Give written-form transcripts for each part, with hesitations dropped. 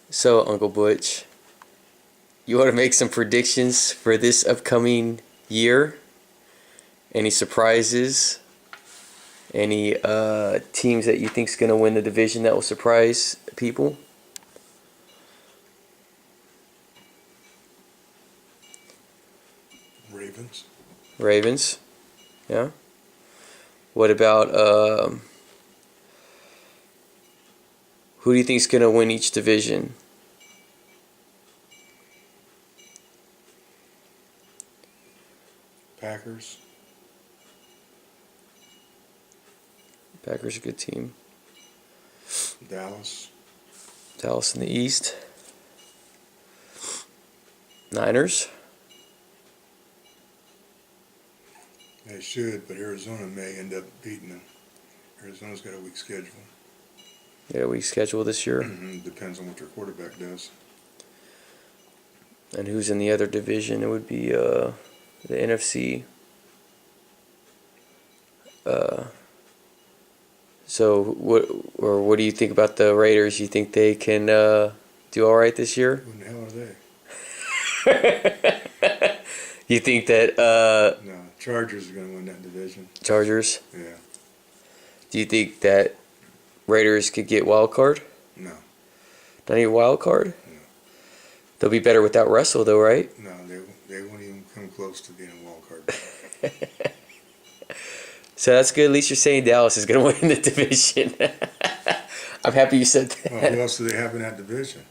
So, Uncle Butch, you want to make some predictions for this upcoming year? Any surprises? Any teams that you think's going to win the division that will surprise people? Ravens. Ravens, yeah. What about who do you think's going to win each division? Packers. Packers a good team. Dallas. Dallas in the East. Niners. They should, but Arizona may end up beating them. Arizona's got a weak schedule. Yeah, weak schedule this year. Depends on what their quarterback does. And who's in the other division? It would be the NFC. So what do you think about the Raiders? You think they can do all right this year? Who in the hell are they? You think that No, Chargers are going to win that division. Chargers? Yeah. Do you think that Raiders could get wild card? No. Not even wild card? No. They'll be better without Russell, though, right? No, they won't even come close to being a wild card. So that's good. At least you're saying Dallas is going to win the division. I'm happy you said that. Well, who else do they have in that division?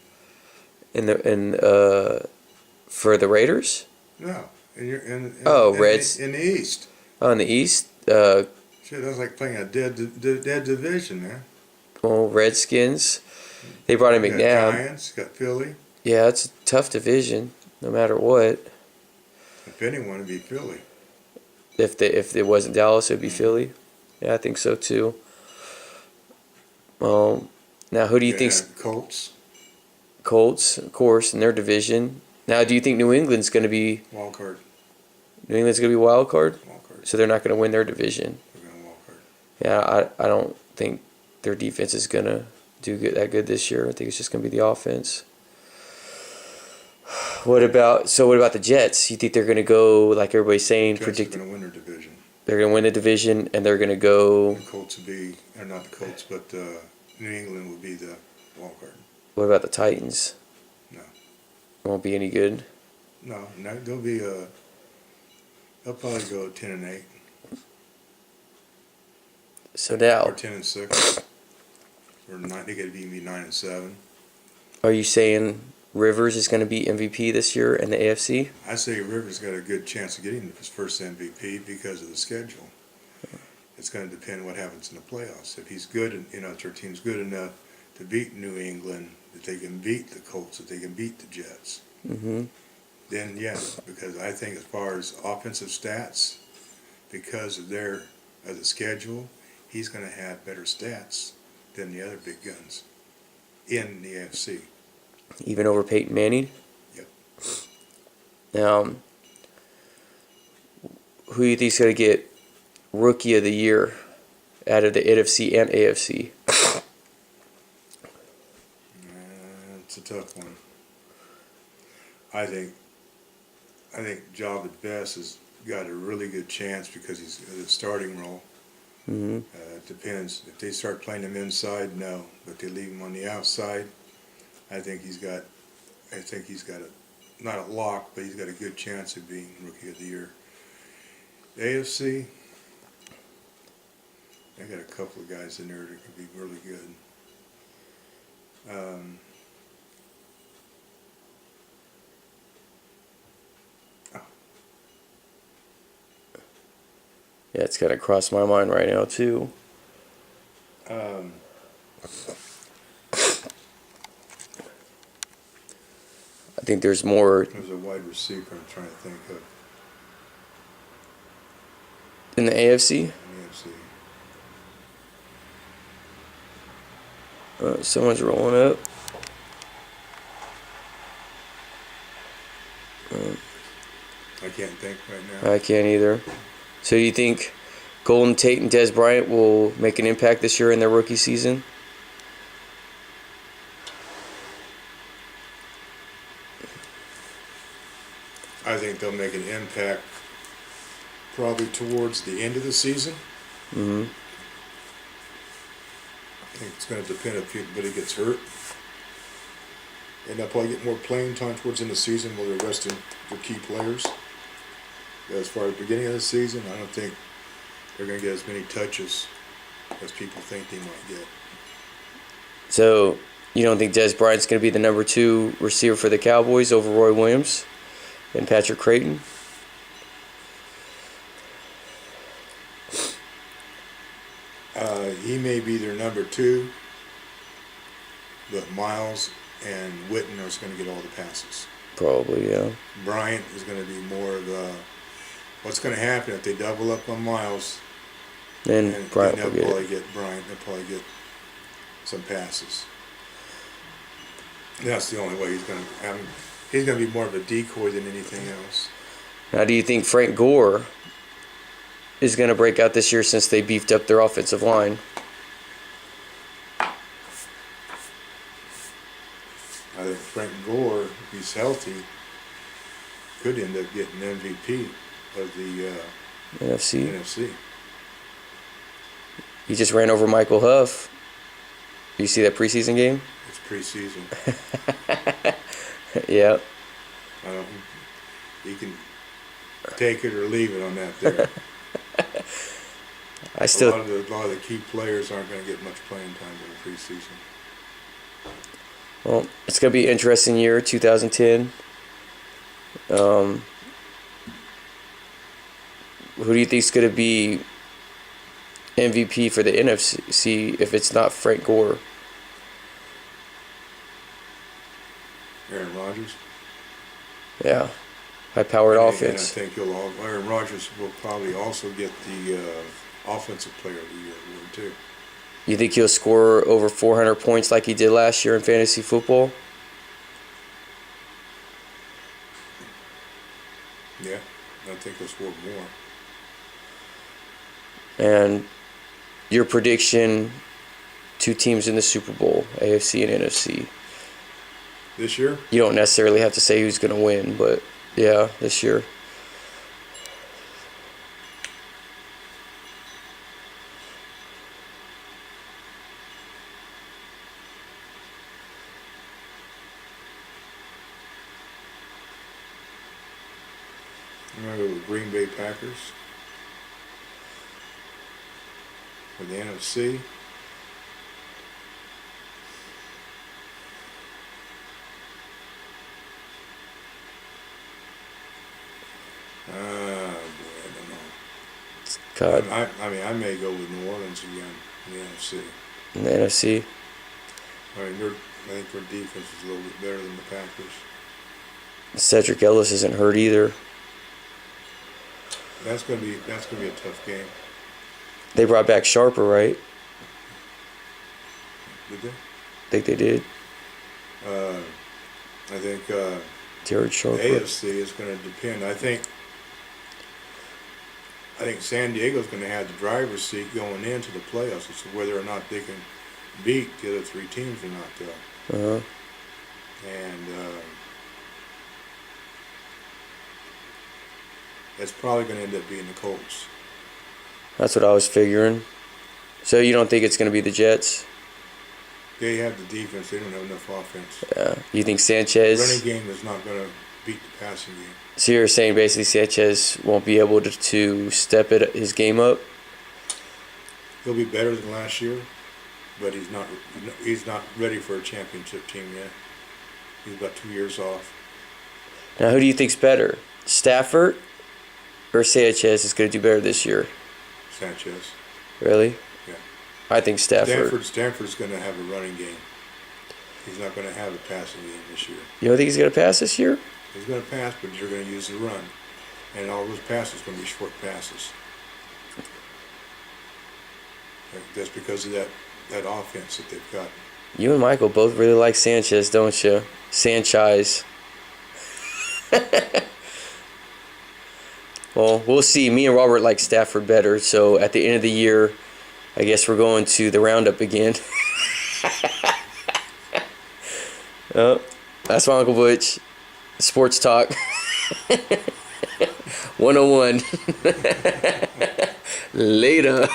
For the Raiders? No. Reds. In the East. Oh, in the East? Shit, that's like playing a dead division, man. Well, Redskins. They brought in You got McNabb. Giants, got Philly. Yeah, it's a tough division, no matter what. If anyone, it'd be Philly. If it wasn't Dallas, it would be Philly. Yeah, I think so too. Now who do you think? Colts. Colts, of course, in their division. Now, do you think New England's going to be Wild card. New England's going to be wild card? Wild card. So they're not going to win their division. They're going to wild card. Yeah, I don't think their defense is going to do that good this year. I think it's just going to be the offense. What about the Jets? You think they're going to go like everybody's saying? Jets are going to win their division. They're going to win the division, and they're going to go. The Colts would be, or not the Colts, but New England would be the wild card. What about the Titans? No. Won't be any good. No, they'll be they'll probably go 10-8. So now, or 10-6, or 9. They got to be 9-7. Are you saying Rivers is going to be MVP this year in the AFC? I say Rivers got a good chance of getting his first MVP because of the schedule. It's going to depend what happens in the playoffs. If he's good, if their team's good enough to beat New England, that they can beat the Colts, that they can beat the Jets, then yeah, because I think as far as offensive stats, because of the schedule, he's going to have better stats than the other big guns in the AFC. Even over Peyton Manning? Yep. Now, who do you think is going to get Rookie of the Year out of the NFC and AFC? It's a tough one. I think Javid Best has got a really good chance because he's in a starting role. It depends. If they start playing him inside, no. But they leave him on the outside, I think he's got not a lock, but he's got a good chance of being Rookie of the Year. The AFC, they got a couple of guys in there that could be really good. Yeah, it's kind of crossed my mind right now too. I think there's more. There's a wide receiver I'm trying to think of. In the AFC? Someone's rolling up. I can't think right now. I can't either. So do you think Golden Tate and Des Bryant will make an impact this year in their rookie season? I think they'll make an impact probably towards the end of the season. Mm-hmm. I think it's going to depend if anybody gets hurt. And they'll probably get more playing time towards the end of the season while they're resting their key players. But as far as the beginning of the season, I don't think they're going to get as many touches as people think they might get. So you don't think Des Bryant's going to be the number 2 receiver for the Cowboys over Roy Williams and Patrick Creighton? He may be their number 2, but Miles and Witten are going to get all the passes. Probably, yeah. Bryant is going to be more of a, what's going to happen if they double up on Miles, And Bryant will they'll get probably it. get Bryant. They'll probably get some passes. That's the only way he's going to have him. He's going to be more of a decoy than anything else. Now, do you think Frank Gore is going to break out this year since they beefed up their offensive line? I think Frank Gore, if he's healthy, could end up getting MVP of the NFC. NFC. He just ran over Michael Huff. You see that preseason game? It's preseason. Yeah. I don't. He can take it or leave it on that there. I still. A lot of the key players aren't going to get much playing time in the preseason. Well, it's going to be an interesting year, 2010. Who do you think is going to be MVP for the NFC if it's not Frank Gore? Aaron Rodgers. Yeah. High-powered And offense. again, I think Aaron Rodgers will probably also get the Offensive Player of the Year award too. You think he'll score over 400 points like he did last year in fantasy football? Yeah, I think he'll score more. And your prediction, 2 teams in the Super Bowl, AFC and NFC. This year? You don't necessarily have to say who's going to win, but yeah, this year. I'm going to go with Green Bay Packers for the NFC. Boy, I don't know. God, I mean, I may go with New Orleans again in the NFC. in the NFC. I mean, I think their defense is a little bit better than the Packers. Cedric Ellis isn't hurt either. That's gonna be a tough game. They brought back Sharper, right? Did they? I think they did. I think Jared the Sharper. AFC is going to depend. I think San Diego's going to have the driver's seat going into the playoffs as to whether or not they can beat the other 3 teams or not, though. Uh-huh. And it's probably going to end up being the Colts. That's what I was figuring. So you don't think it's going to be the Jets? They have the defense. They don't have enough offense. Yeah. You think The Sanchez? running game is not going to beat the passing game. So you're saying basically Sanchez won't be able to step his game up? He'll be better than last year, but he's not ready for a championship team yet. He's about 2 years off. Now, who do you think's better, Stafford or Sanchez is going to do better this year? Sanchez. Really? Yeah. I think Stafford. Stanford's going to have a running game. He's not going to have a passing game this year. You don't think he's going to pass this year? He's going to pass, but you're going to use the run. And all those passes are going to be short passes. That's because of that offense that they've got. You and Michael both really like Sanchez, don't you? Sanchez. Well, we'll see. Me and Robert like Stafford better, so at the end of the year, I guess we're going to the roundup again. Oh, that's my Uncle Butch. Sports Talk 101. Later.